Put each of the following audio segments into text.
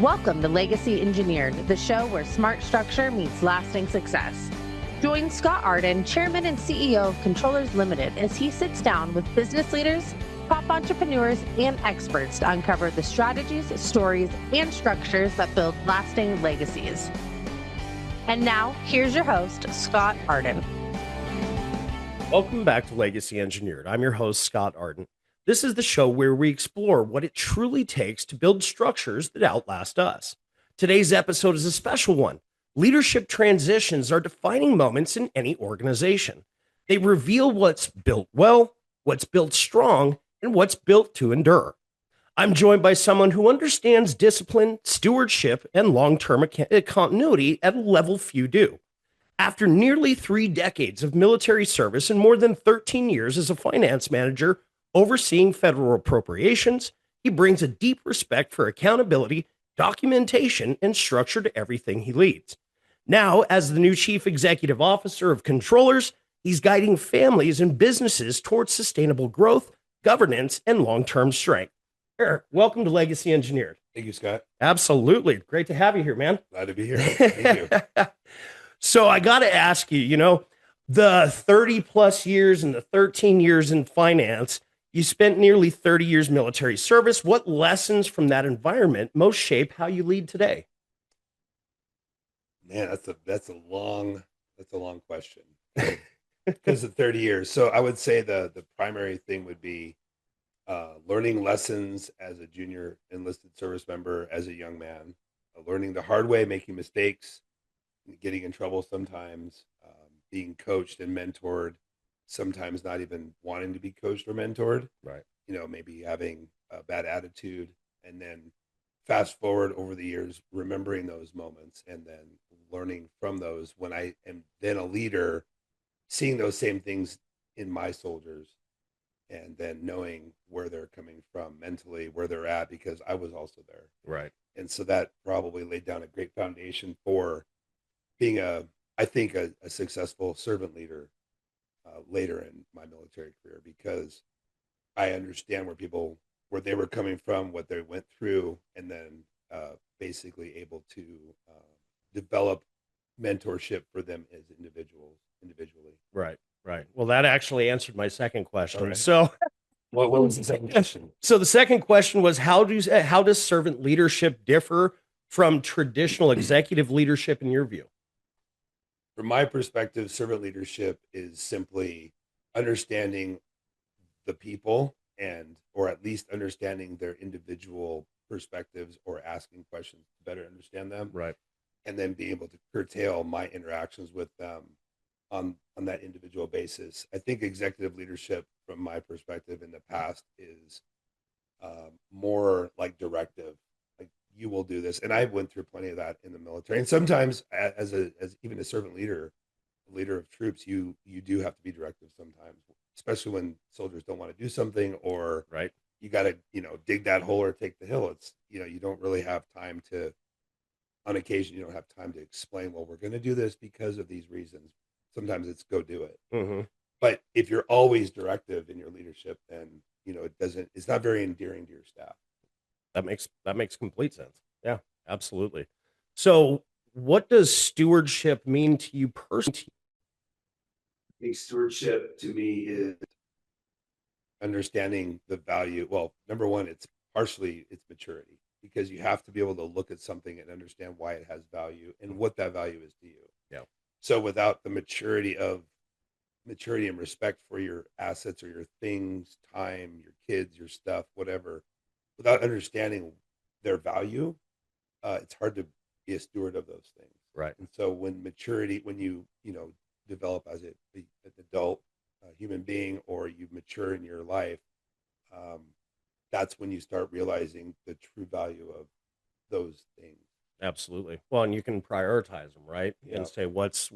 Welcome to Legacy Engineered, the show where smart structure meets lasting success. Join Scott Arden, Chairman and CEO of Controllers Limited, as he sits down with business leaders, top entrepreneurs, and experts to uncover the strategies, stories, and structures that build lasting legacies. And now, here's your host, Scott Arden. Welcome back to Legacy Engineered. I'm your host, Scott Arden. This is the show where we explore what it truly takes to build structures that outlast us. Today's episode is a special one. Leadership transitions are defining moments in any organization. They reveal what's built well, what's built strong, and what's built to endure. I'm joined by someone who understands discipline, stewardship, and long-term continuity at a level few do. After nearly 3 decades of military service and more than 13 years as a finance manager overseeing federal appropriations, he brings a deep respect for accountability, documentation, and structure to everything he leads. Now, as the new Chief Executive Officer of Controllers, he's guiding families and businesses towards sustainable growth, governance, and long-term strength. Eric, welcome to Legacy Engineered. Thank you, Scott. Absolutely. Great to have you here, man. Glad to be here. Thank you. So I got to ask you, the 30 plus years and the 13 years in finance, you spent nearly 30 years military service. What lessons from that environment most shape how you lead today? Man, that's a long question because of 30 years. So I would say the primary thing would be learning lessons as a junior enlisted service member, as a young man, learning the hard way, making mistakes, getting in trouble sometimes, being coached and mentored, sometimes not even wanting to be coached or mentored. Right. Maybe having a bad attitude, and then fast forward over the years, remembering those moments and then learning from those when I am then a leader, seeing those same things in my soldiers, and then knowing where they're coming from mentally, where they're at, because I was also there. Right. And so that probably laid down a great foundation for being I think a successful servant leader later in my military career, because I understand where they were coming from, what they went through, and then basically able to develop mentorship for them as individually. Right. Well, that actually answered my second question. Right. So what was the second question? So the second question was, how does servant leadership differ from traditional executive leadership in your view? From my perspective, servant leadership is simply understanding the people, or at least understanding their individual perspectives, or asking questions to better understand them. Right. And then be able to curtail my interactions with them on that individual basis. I think executive leadership, from my perspective in the past, is more like directive. Like, you will do this, and I went through plenty of that in the military. And sometimes, as even a servant leader, a leader of troops, you do have to be directive sometimes, especially when soldiers don't want to do something, or right, you got to dig that hole or take the hill. It's you don't really have time to. On occasion, you don't have time to explain, well, we're going to do this because of these reasons. Sometimes it's go do it. Mm-hmm. But if you're always directive in your leadership, then it's not very endearing to your staff. That makes complete sense. Yeah, absolutely. So what does stewardship mean to you personally? I think stewardship to me is understanding the value. Well, number one, it's maturity, because you have to be able to look at something and understand why it has value and what that value is to you. Yeah. So without the maturity and respect for your assets or your things, time, your kids, your stuff, whatever, without understanding their value, it's hard to be a steward of those things. Right. And so when you develop as an adult human being, or you mature in your life, that's when you start realizing the true value of those things. Absolutely. Well, and you can prioritize them, right? Yep. And say what's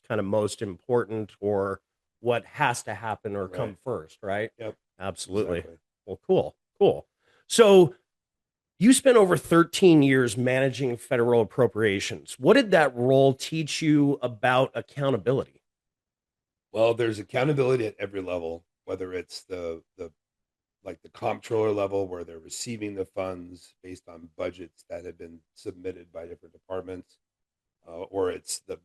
kind of most important, or what has to happen or come first, right? Yep. Absolutely. Exactly. Well, cool. So you spent over 13 years managing federal appropriations. What did that role teach you about accountability? Well, there's accountability at every level, whether it's the like the comptroller level where they're receiving the funds based on budgets that have been submitted by different departments, or it's the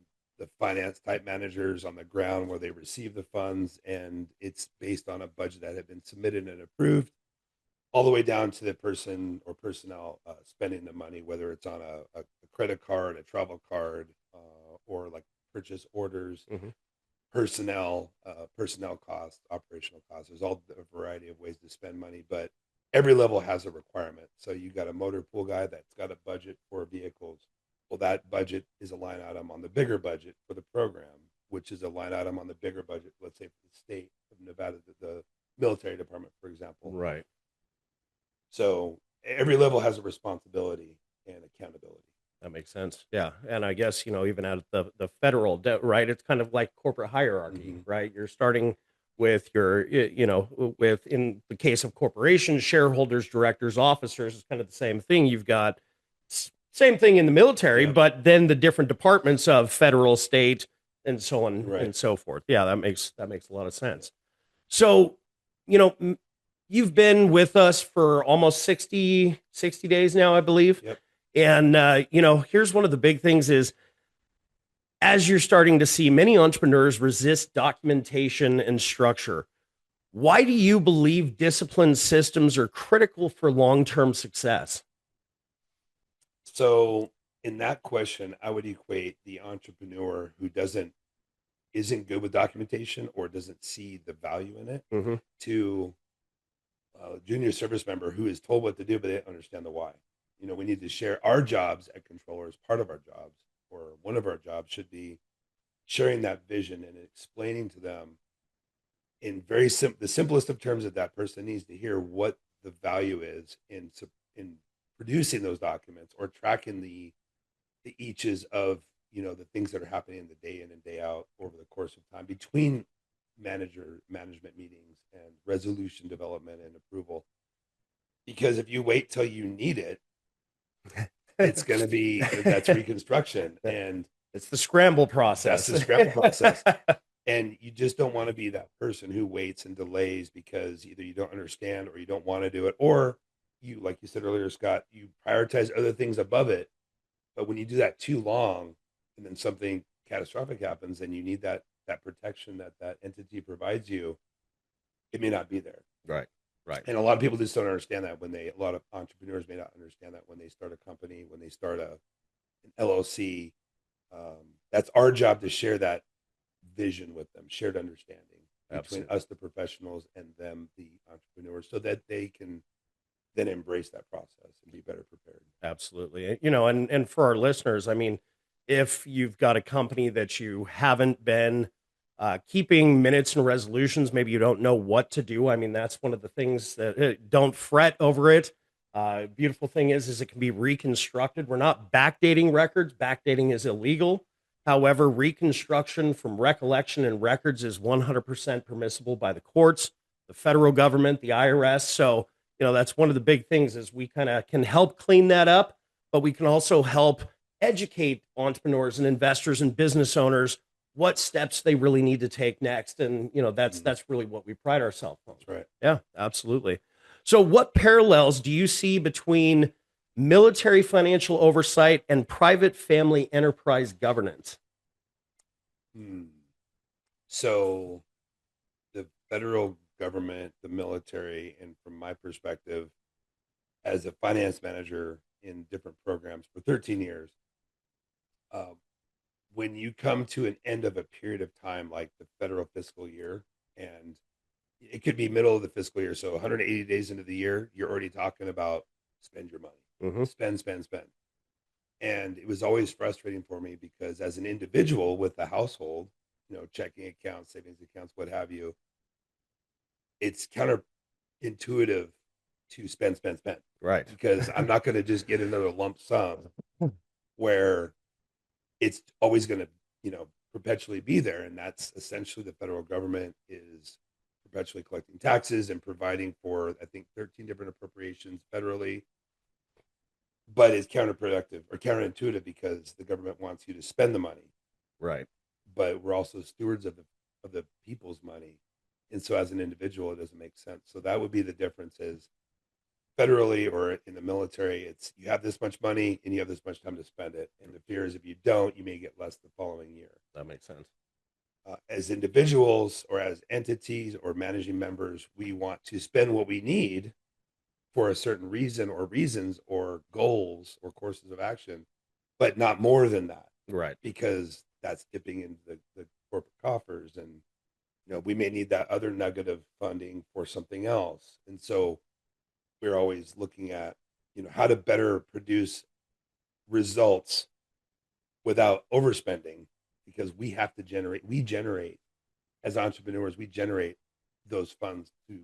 finance type managers on the ground where they receive the funds and it's based on a budget that had been submitted and approved, all the way down to the person or personnel spending the money, whether it's on a credit card, a travel card, or like purchase orders, Mm-hmm. personnel costs, operational costs. There's all a variety of ways to spend money, but every level has a requirement. So you got a motor pool guy that's got a budget for vehicles. Well, that budget is a line item on the bigger budget for the program, which is a line item on the bigger budget, let's say for the state of Nevada, the military department, for example. Right. So every level has a responsibility and accountability. That makes sense. Yeah. And I guess, even at the federal debt, right, it's kind of like corporate hierarchy, right? You're starting with with, in the case of corporations, shareholders, directors, officers, it's kind of the same thing. You've got same thing in the military, but then the different departments of federal, state, and so on and so forth. Yeah, that makes a lot of sense. So, you've been with us for almost 60 days now, I believe. Yep. And, here's one of the big things is, as you're starting to see many entrepreneurs resist documentation and structure, why do you believe disciplined systems are critical for long-term success? So in that question, I would equate the entrepreneur who isn't good with documentation or doesn't see the value in it to a junior service member who is told what to do, but they don't understand the why. We need to share our jobs at controllers. Part of our jobs, or one of our jobs, should be sharing that vision and explaining to them in the simplest of terms that person needs to hear what the value is in producing those documents or tracking the eaches of the things that are happening in the day in and day out over the course of time between management meetings and resolution development and approval. Because if you wait till you need it, it's going to be that's reconstruction, and it's the scramble process. That's the scramble process. And you just don't want to be that person who waits and delays because either you don't understand or you don't want to do it, or you, like you said earlier, Scott, you prioritize other things above it. But when you do that too long and then something catastrophic happens and you need that protection that entity provides you, it may not be there. Right. And a lot of people just don't understand that a lot of entrepreneurs may not understand that when they start a company, when they start an LLC. That's our job to share that vision with them, shared understanding between us, the professionals, and them, the entrepreneurs, so that they can then embrace that process and be better prepared. Absolutely. And for our listeners, I mean, if you've got a company that you haven't been keeping minutes and resolutions, maybe you don't know what to do. I mean, that's one of the things that don't fret over it. Beautiful thing is it can be reconstructed. We're not backdating records. Backdating is illegal. However, reconstruction from recollection and records is 100% permissible by the courts, the federal government, the IRS. So, that's one of the big things is we kind of can help clean that up, but we can also help educate entrepreneurs and investors and business owners what steps they really need to take next. And, that's really what we pride ourselves on. That's right. Yeah, absolutely. So what parallels do you see between military financial oversight and private family enterprise governance? So the federal government, the military, and from my perspective, as a finance manager in different programs for 13 years, when you come to an end of a period of time like the federal fiscal year, and it could be middle of the fiscal year, so 180 days into the year, you're already talking about spend your money, spend. And it was always frustrating for me because as an individual with a household, checking accounts, savings accounts, what have you, it's counterintuitive to spend. Right. Because I'm not going to just get another lump sum where it's always going to, perpetually be there. And that's essentially the federal government is perpetually collecting taxes and providing for, I think, 13 different appropriations federally. But it's counterproductive or counterintuitive because the government wants you to spend the money. Right. But we're also stewards of the people's money. And so as an individual, it doesn't make sense. So that would be the difference is federally or in the military, it's you have this much money and you have this much time to spend it. And the fear is if you don't, you may get less the following year. That makes sense. As individuals or as entities or managing members, we want to spend what we need for a certain reason or reasons or goals or courses of action, but not more than that. Right. Because that's dipping into the corporate coffers. And, we may need that other nugget of funding for something else. And so we're always looking at, how to better produce results without overspending, because we generate as entrepreneurs, we generate those funds to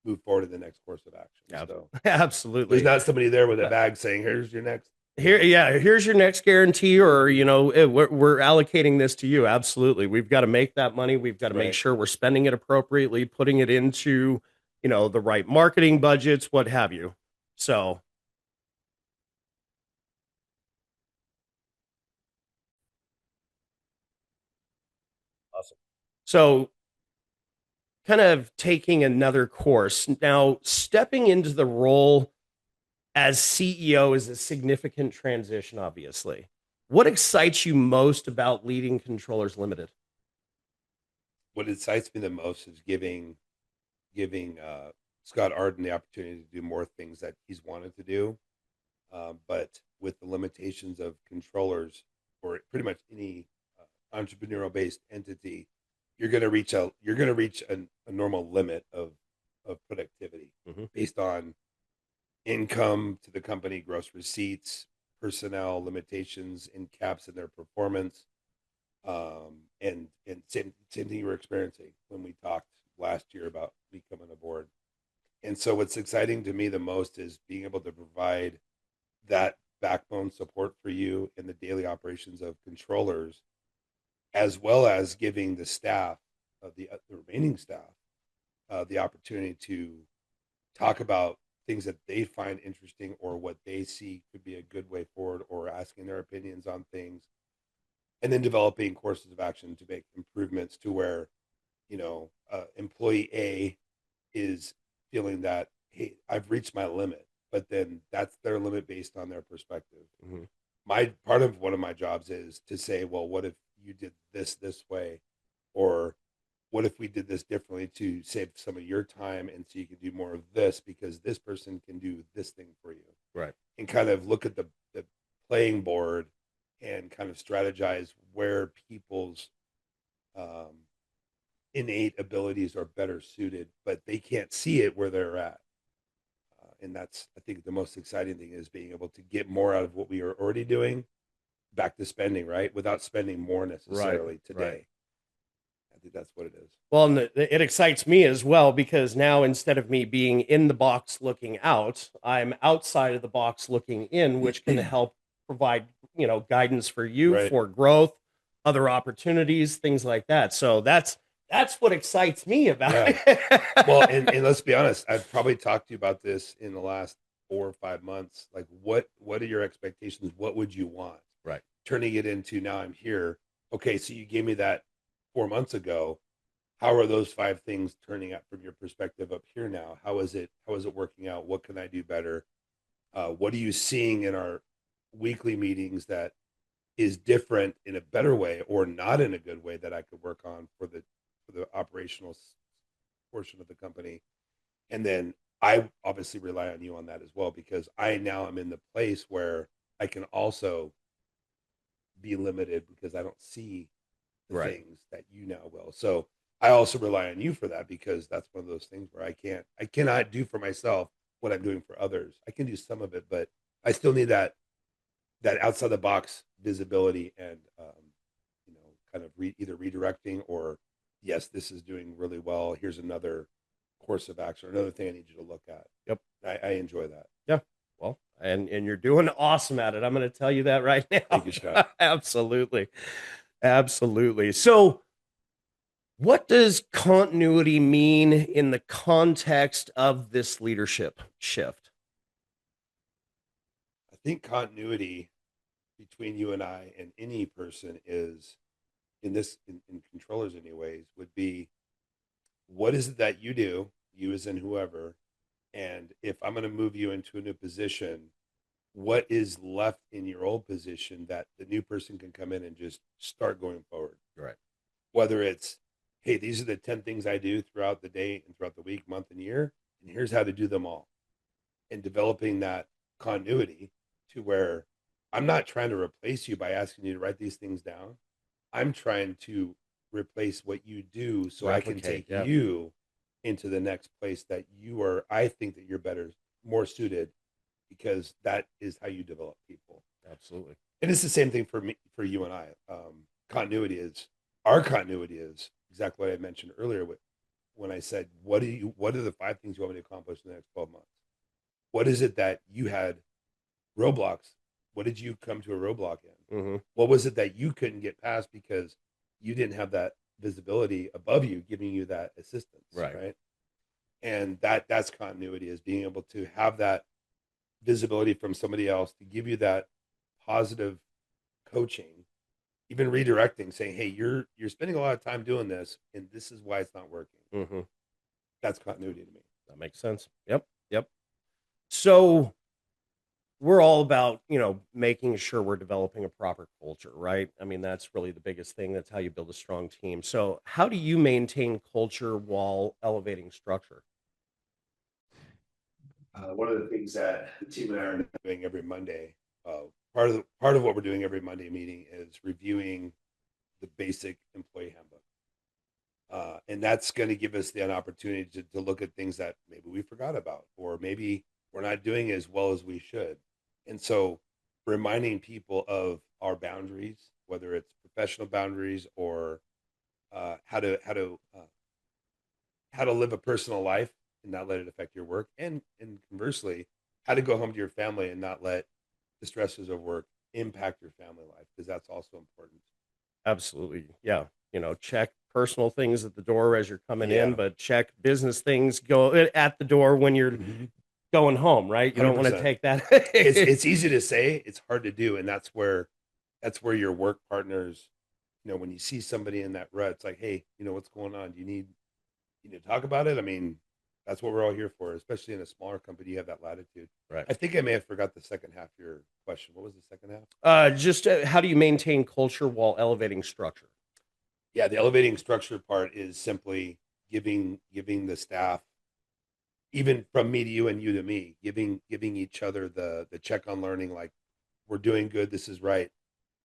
move forward in the next course of action. Yeah, So absolutely. there's not somebody there with a bag saying, here's your next. Here's your next guarantee, or we're allocating this to you. Absolutely, we've got to make that money. We've got to make sure we're spending it appropriately, putting it into the right marketing budgets, what have you. So awesome. So kind of taking another course now, stepping into the role as CEO is a significant transition, obviously. What excites you most about leading Controllers Limited? What excites me the most is giving Scott Arden the opportunity to do more things that he's wanted to do, but with the limitations of controllers or pretty much any entrepreneurial based entity, you're going to reach a normal limit of productivity based on income to the company, gross receipts, personnel limitations, in caps in their performance, and same thing you were experiencing when we talked last year about me coming aboard. And so what's exciting to me the most is being able to provide that backbone support for you in the daily operations of controllers, as well as giving the staff, the remaining staff, the opportunity to talk about things that they find interesting or what they see could be a good way forward, or asking their opinions on things, and then developing courses of action to make improvements to where, employee A is feeling that, hey, I've reached my limit, but then that's their limit based on their perspective. My part of one of my jobs is to say, well, what if you did this way, or what if we did this differently to save some of your time and so you can do more of this because this person can do this thing for you, right? And kind of look at the playing board and kind of strategize where people's innate abilities are better suited, but they can't see it where they're at. And that's, I think, the most exciting thing is being able to get more out of what we are already doing back to spending, right? Without spending more necessarily today. Right. I think that's what it is. Well, and it excites me as well, because now instead of me being in the box looking out, I'm outside of the box looking in, which can help provide, guidance for you for growth, other opportunities, things like that. So that's what excites me about it. Well, and let's be honest, I've probably talked to you about this in the last 4 or 5 months. Like, what are your expectations? What would you want? Right. Turning it into, now I'm here. Okay, so you gave me that 4 months ago. How are those 5 things turning out from your perspective up here now? How is it working out? What can I do better? What are you seeing in our weekly meetings that is different in a better way, or not in a good way, that I could work on for the operational portion of the company? And then I obviously rely on you on that as well, because I now am in the place where I can also be limited because I don't see the things that you now will. So I also rely on you for that, because that's one of those things where I cannot do for myself what I'm doing for others. I can do some of it, but I still need that outside the box visibility and, kind of either redirecting or, yes, this is doing really well. Here's another course of action, or another thing I need you to look at. Yep. I enjoy that. Yeah. Well, and you're doing awesome at it. I'm going to tell you that right now. Thank you, Scott. Absolutely. So what does continuity mean in the context of this leadership shift? I think continuity between you and I and any person is, in controllers anyways, would be what is it that you do, you as in whoever, and if I'm going to move you into a new position, what is left in your old position that the new person can come in and just start going forward? Right. Whether it's, hey, these are the 10 things I do throughout the day and throughout the week, month, and year, and here's how to do them all. And developing that continuity to where I'm not trying to replace you by asking you to write these things down. I'm trying to replace what you do so I can take you into the next place that you are. I think that you're better, more suited, because that is how you develop people. Absolutely. And it's the same thing for me, for you and I. Continuity is our continuity is exactly what I mentioned earlier when I said, what are the 5 things you want me to accomplish in the next 12 months? What is it that you had roadblocks? What did you come to a roadblock in? Mm-hmm. What was it that you couldn't get past because you didn't have that visibility above you giving you that assistance? Right. And that's continuity, is being able to have that visibility from somebody else to give you that positive coaching, even redirecting, saying, hey, you're spending a lot of time doing this and this is why it's not working. Mm-hmm. That's continuity to me. That makes sense. Yep. So we're all about, making sure we're developing a proper culture, right? I mean, that's really the biggest thing. That's how you build a strong team. So how do you maintain culture while elevating structure? One of the things that the team and I are doing every Monday, part of what we're doing every Monday meeting is reviewing the basic employee handbook. And that's going to give us an opportunity to look at things that maybe we forgot about, or maybe we're not doing as well as we should. And so reminding people of our boundaries, whether it's professional boundaries or how to live a personal life and not let it affect your work, and conversely, how to go home to your family and not let the stresses of work impact your family life, because that's also important. Absolutely. Yeah. Check personal things at the door as you're coming in, but check business things go at the door when you're going home, right? You 100%. Don't want to take that. It's easy to say, it's hard to do. And that's where your work partners, when you see somebody in that rut, it's like, hey, what's going on? Do you need to talk about it? I mean, that's what we're all here for, especially in a smaller company. You have that latitude. Right. I think I may have forgot the second half of your question. What was the second half? Just how do you maintain culture while elevating structure? Yeah, the elevating structure part is simply giving the staff, even from me to you and you to me, giving each other the check on learning, like, we're doing good, this is right.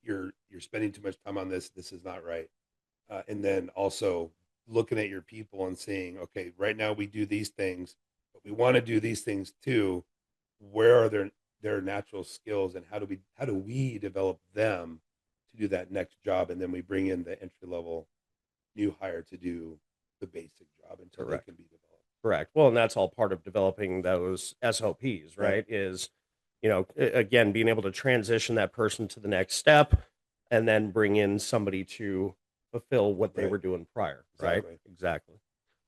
You're spending too much time on this. This is not right. And then also looking at your people and saying, okay, right now we do these things, but we want to do these things too. Where are their natural skills, and how do we develop them to do that next job? And then we bring in the entry level new hire to do the basic job until they can be developed. Correct. Well, and that's all part of developing those SOPs, right? Is, again, being able to transition that person to the next step and then bring in somebody to fulfill what they were doing prior, right? Exactly.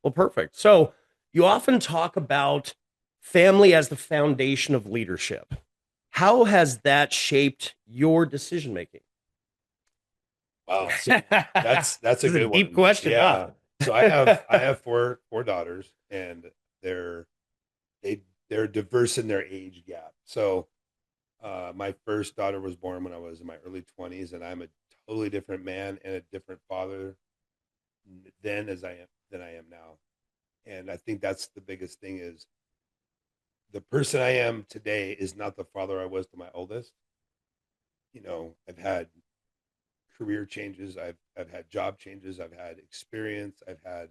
Well, perfect. So you often talk about family as the foundation of leadership. How has that shaped your decision making? Wow, so that's a good deep question. Yeah. So I have four daughters, and they're diverse in their age gap. So my first daughter was born when I was in my early 20s, and I'm a totally different man and a different father than I am now. And I think that's the biggest thing, is the person I am today is not the father I was to my oldest. I've had career changes, I've had job changes, I've had experience, I've had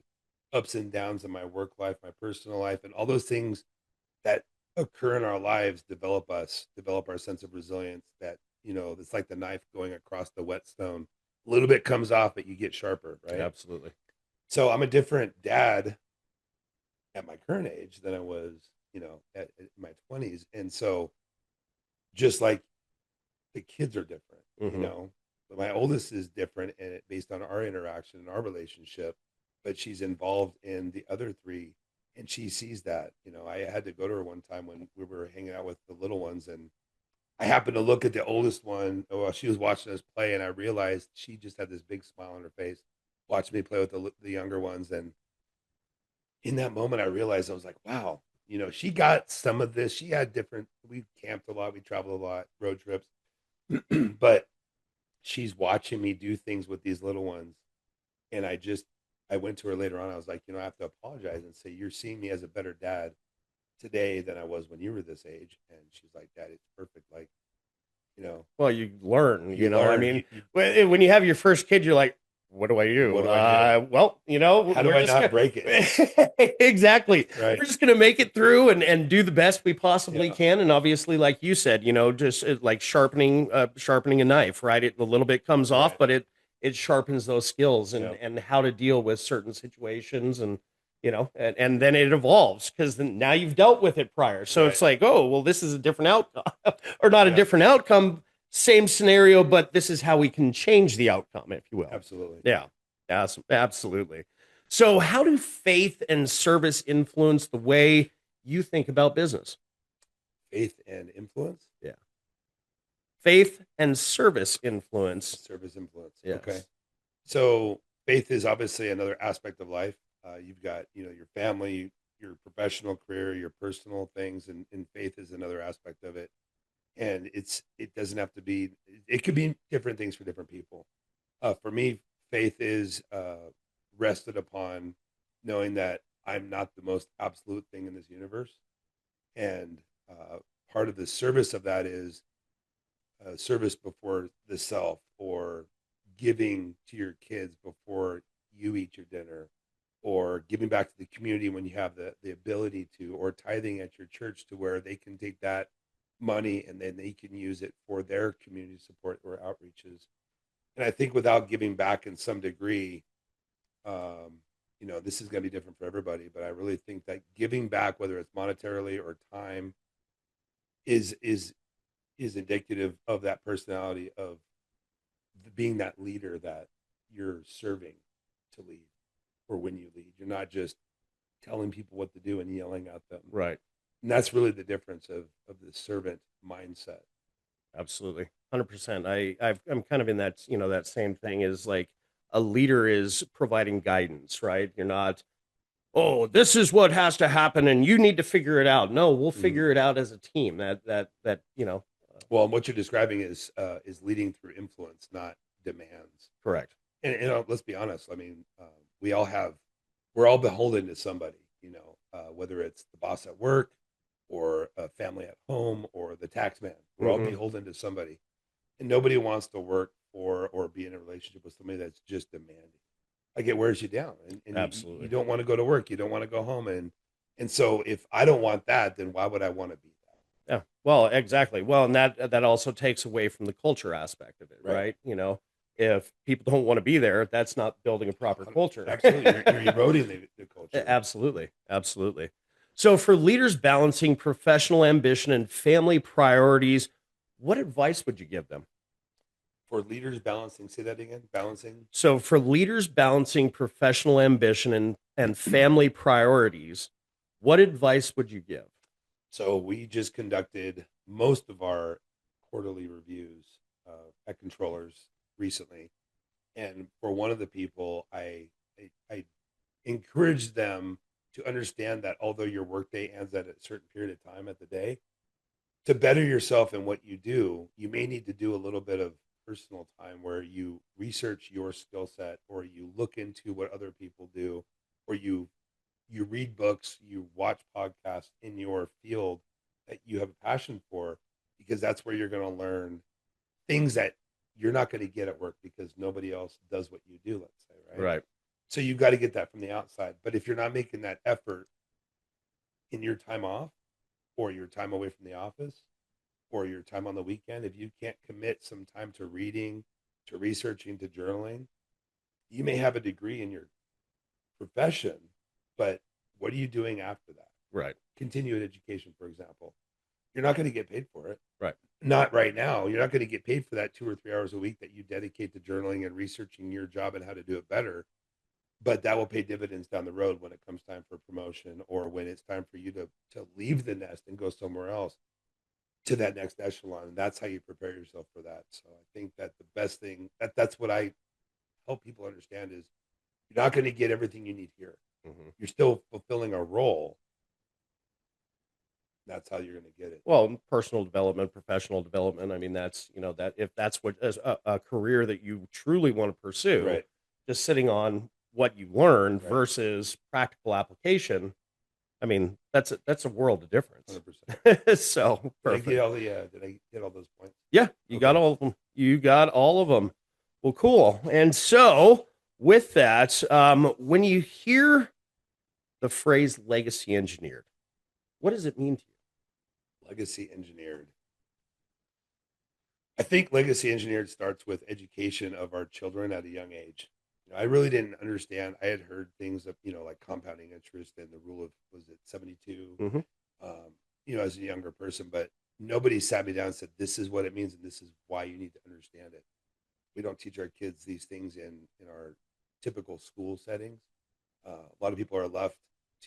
ups and downs in my work life, my personal life, and all those things that occur in our lives develop our sense of resilience. That, it's like the knife going across the whetstone. A little bit comes off, but you get sharper, right? Absolutely. So I'm a different dad at my current age than I was, at my 20s. And so just like the kids are different, but my oldest is different, and based on our interaction and our relationship, but she's involved in the other three, and she sees that. I had to go to her one time when we were hanging out with the little ones, and I happened to look at the oldest one while she was watching us play, and I realized she just had this big smile on her face, watching me play with the younger ones. And in that moment, I realized, I was like, wow, she got some of this. She had we camped a lot, we traveled a lot, road trips, but she's watching me do things with these little ones. And I went to her later on. I was like, I have to apologize and say, you're seeing me as a better dad today than I was when you were this age. And she's like, Dad, it's perfect. Like, Well, you learn, you learn. I mean, when you have your first kid, you're like, what do I do? What do I do? Well, How do I not break it? Exactly. Right. We're just going to make it through and do the best we possibly Yeah. can. And obviously, like you said, just like sharpening a knife, right? A little bit comes off, Right. but it sharpens those skills and, Yeah. and how to deal with certain situations and, and then it evolves because now you've dealt with it prior. So Right. it's like, oh, well, this is a different outcome or not a Yeah. different outcome, same scenario, but this is how we can change the outcome, if you will. Absolutely. Yeah. Yes, absolutely. So, how do faith and service influence the way you think about business? Faith and influence. Yeah. Faith and service influence. Service influence. Yes. Okay. So faith is obviously another aspect of life. You've got, your family, your professional career, your personal things, and faith is another aspect of it. And it doesn't have to be. It could be different things for different people. For me, faith is rested upon knowing that I'm not the most absolute thing in this universe, and part of the service of that is service before the self, or giving to your kids before you eat your dinner, or giving back to the community when you have the ability to, or tithing at your church to where they can take that money and then they can use it for their community support or outreaches. And I think without giving back in some degree, this is going to be different for everybody, but I really think that giving back, whether it's monetarily or time, is indicative of that personality of being that leader that you're serving to lead, or when you lead, you're not just telling people what to do and yelling at them. Right. And that's really the difference of the servant mindset. Absolutely. 100%. I'm kind of in that, that same thing is like a leader is providing guidance, right? You're not, oh, this is what has to happen and you need to figure it out. No, we'll figure it out as a team. Well, and what you're describing is leading through influence, not demands. Correct. And let's be honest. I mean, we're all beholden to somebody. Whether it's the boss at work, or a family at home, or the tax man. We're all beholden to somebody, and nobody wants to work for or be in a relationship with somebody that's just demanding. Like, it wears you down, and Absolutely. you don't want to go to work. You don't want to go home, and so if I don't want that, then why would I want to be that? Yeah. Well, exactly. Well, and that also takes away from the culture aspect of it, right? If people don't want to be there, that's not building a proper culture. Absolutely. You're eroding the culture. Absolutely. Absolutely. So for leaders balancing professional ambition and family priorities, what advice would you give them? For leaders balancing, say that again, balancing. So for leaders balancing professional ambition and family priorities, what advice would you give? So we just conducted most of our quarterly reviews at controllers recently. And for one of the people, I encouraged them to understand that although your workday ends at a certain period of time at the day, to better yourself in what you do, you may need to do a little bit of personal time where you research your skill set, or you look into what other people do, or you read books, you watch podcasts in your field that you have a passion for, because that's where you're going to learn things that you're not going to get at work because nobody else does what you do, let's say, right? Right. So you've got to get that from the outside. But if you're not making that effort in your time off, or your time away from the office, or your time on the weekend, if you can't commit some time to reading, to researching, to journaling, you may have a degree in your profession, but what are you doing after that? Right. Continuing education, for example, you're not going to get paid for it. Right. Not right now. You're not going to get paid for that 2 or 3 hours a week that you dedicate to journaling and researching your job and how to do it better. But that will pay dividends down the road when it comes time for promotion, or when it's time for you to leave the nest and go somewhere else to that next echelon. And that's how you prepare yourself for that. So I think that the best thing, that's what I help people understand, is you're not going to get everything you need here. You're still fulfilling a role. That's how you're going to get it. Well, personal development, professional development. I mean, that's, that if that's what is a career that you truly want to pursue, Right. just sitting on what you learned Right. versus practical application. I mean, that's a world of difference. 100%. So perfect. Did I get all those points? Yeah, you got all of them. You got all of them. Well, cool. And so with that, when you hear the phrase legacy engineered, what does it mean to you? Legacy engineered. I think legacy engineered starts with education of our children at a young age. I really didn't understand. I had heard things of, like compounding interest and the rule of, was it 72, as a younger person, but nobody sat me down and said, this is what it means and this is why you need to understand it. We don't teach our kids these things in our typical school settings. A lot of people are left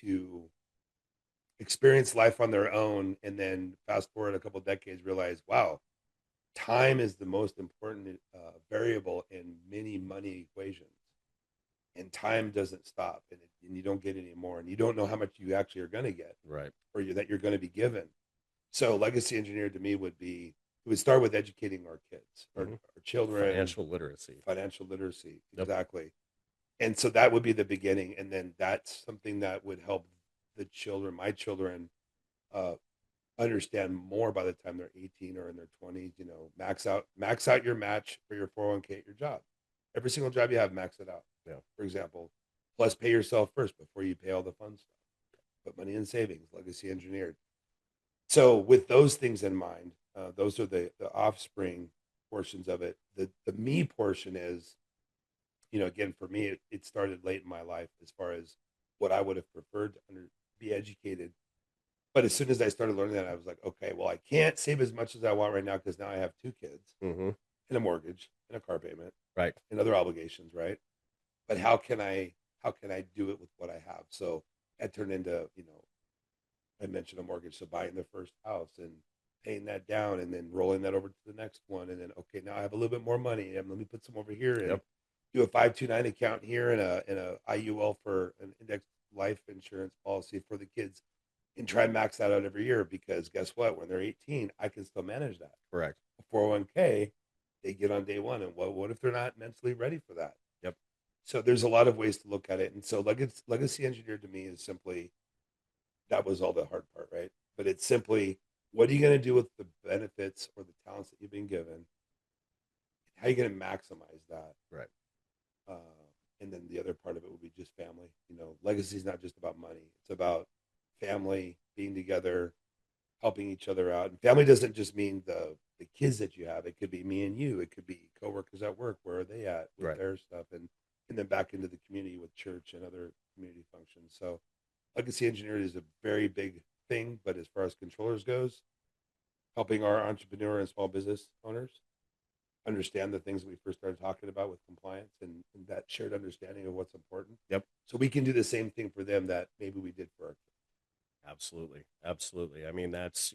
to experience life on their own and then fast forward a couple of decades, realize, wow, time is the most important variable in many money equations. And time doesn't stop, and you don't get any more, and you don't know how much you actually are going to get, right? Or that you're going to be given. So, legacy engineer to me would start with educating our kids, our children, financial literacy, yep. Exactly. And so that would be the beginning, and then that's something that would help my children, understand more by the time they're 18 or in their 20s. Max out your match for your 401k at your job. Every single job you have, max it out. Yeah. For example, plus pay yourself first before you pay all the fun stuff. Put money in savings, legacy engineered. So with those things in mind, those are the offspring portions of it. The me portion is, again, for me, it started late in my life as far as what I would have preferred to be educated. But as soon as I started learning that, I was like, okay, well, I can't save as much as I want right now because now I have 2 kids and a mortgage and a car payment, right, and other obligations, right? But how can I do it with what I have? So that turned into, I mentioned a mortgage, so buying the first house and paying that down and then rolling that over to the next one, and then okay, now I have a little bit more money, and let me put some over here and do a 529 account here and a IUL for an index life insurance policy for the kids, and try and max that out every year, because guess what? When they're 18, I can still manage that. Correct. A 401k, they get on day one, and what if they're not mentally ready for that? Yep. So there's a lot of ways to look at it, and so legacy engineered to me is simply, that was all the hard part, right? But it's simply, what are you going to do with the benefits or the talents that you've been given? How are you going to maximize that? Right. And then the other part of it would be just family. Legacy is not just about money. It's about family, being together, helping each other out. And family doesn't just mean the kids that you have. It could be me and you. It could be coworkers at work. Where are they at with their stuff? And then back into the community with church and other community functions. So legacy engineering is a very big thing. But as far as controllers goes, helping our entrepreneur and small business owners understand the things that we first started talking about with compliance and that shared understanding of what's important. Yep. So we can do the same thing for them that maybe we did for our kids. Absolutely. I mean, that's,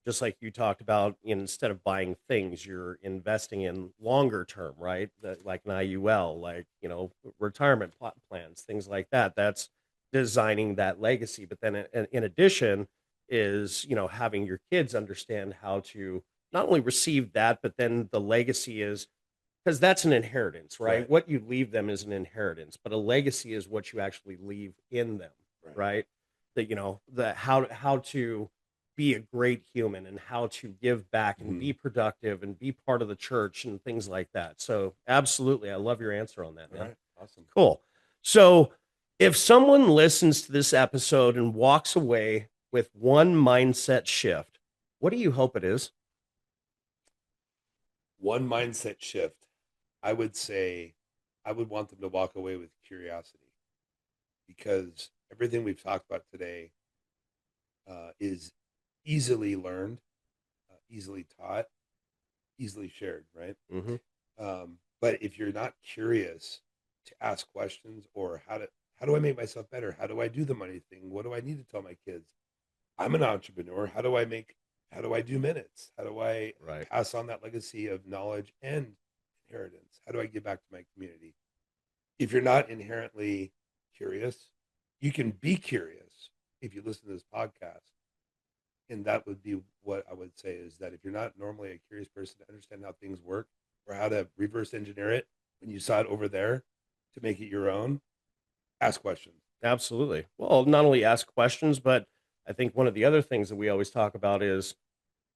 just like you talked about, instead of buying things, you're investing in longer term, right? Like an IUL, like, retirement plans, things like that. That's designing that legacy. But then in addition is, having your kids understand how to not only receive that, but then the legacy is, because that's an inheritance, right? What you leave them is an inheritance, but a legacy is what you actually leave in them, right? That, how to be a great human and how to give back and be productive and be part of the church and things like that. So absolutely, I love your answer on that, man. All right. Awesome. Cool. So if someone listens to this episode and walks away with one mindset shift, what do you hope it is? One mindset shift, I would say, I would want them to walk away with curiosity, because everything we've talked about today is easily learned, easily taught, easily shared, right? But if you're not curious to ask questions, or how do I make myself better? How do I do the money thing? What do I need to tell my kids? I'm an entrepreneur. How do I do minutes? How do I pass on that legacy of knowledge and inheritance? How do I give back to my community? If you're not inherently curious you can be curious if you listen to this podcast. And that would be what I would say, is that if you're not normally a curious person to understand how things work or how to reverse engineer it when you saw it over there to make it your own, ask questions. Absolutely. Well, not only ask questions, but I think one of the other things that we always talk about is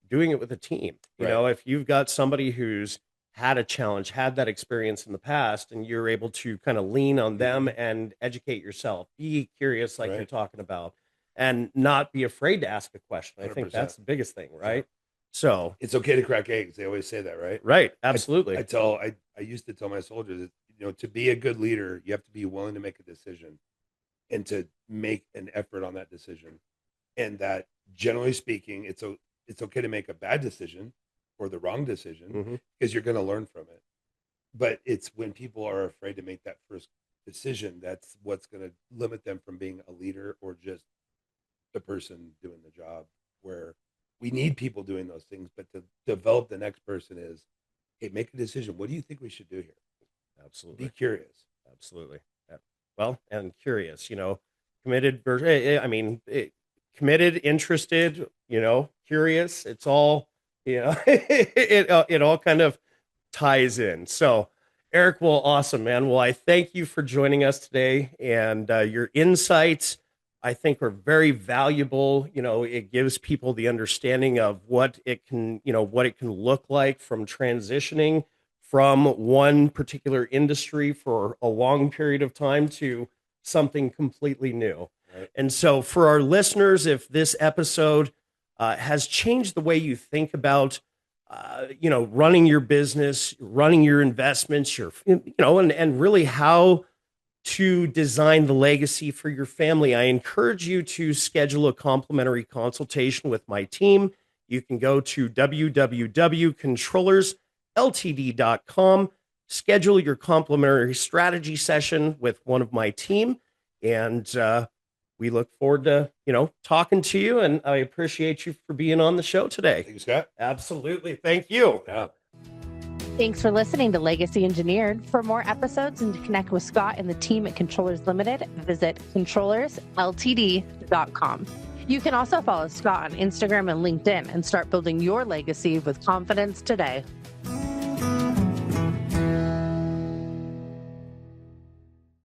doing it with a team. You know, if you've got somebody who's had a challenge, had that experience in the past, and you're able to kind of lean on them and educate yourself, be curious, like you're talking about, and not be afraid to ask a question. I think that's the biggest thing, right? So it's okay to crack eggs. They always say that, right? Right. Absolutely. I used to tell my soldiers, you know, to be a good leader, you have to be willing to make a decision and to make an effort on that decision. And that, generally speaking, it's okay to make a bad decision or the wrong decision because you're going to learn from it. But it's when people are afraid to make that first decision, that's what's going to limit them from being a leader or just the person doing the job. Where we need people doing those things, but to develop the next person is, hey, make a decision. What do you think we should do here? Absolutely. Be curious. Absolutely. Yeah. Well, and curious, you know, committed versus, I mean, committed, interested, you know, curious. It's all, you know, it all kind of ties in. So, Eric, well, awesome, man. Well, I thank you for joining us today, and your insights, I think, are very valuable. You know, it gives people the understanding of what it can, you know, what it can look like from transitioning from one particular industry for a long period of time to something completely new. Right. And so for our listeners, if this episode has changed the way you think about, you know, running your business, running your investments, your, you know, and really how to design the legacy for your family, I encourage you to schedule a complimentary consultation with my team. You can go to www.controllersltd.com, schedule your complimentary strategy session with one of my team, and we look forward to, you know, talking to you, and I appreciate you for being on the show today. Thank you, Scott. Absolutely. Thank you. Yeah. Thanks for listening to Legacy Engineered. For more episodes and to connect with Scott and the team at Controllers Limited, visit controllersltd.com. You can also follow Scott on Instagram and LinkedIn and start building your legacy with confidence today.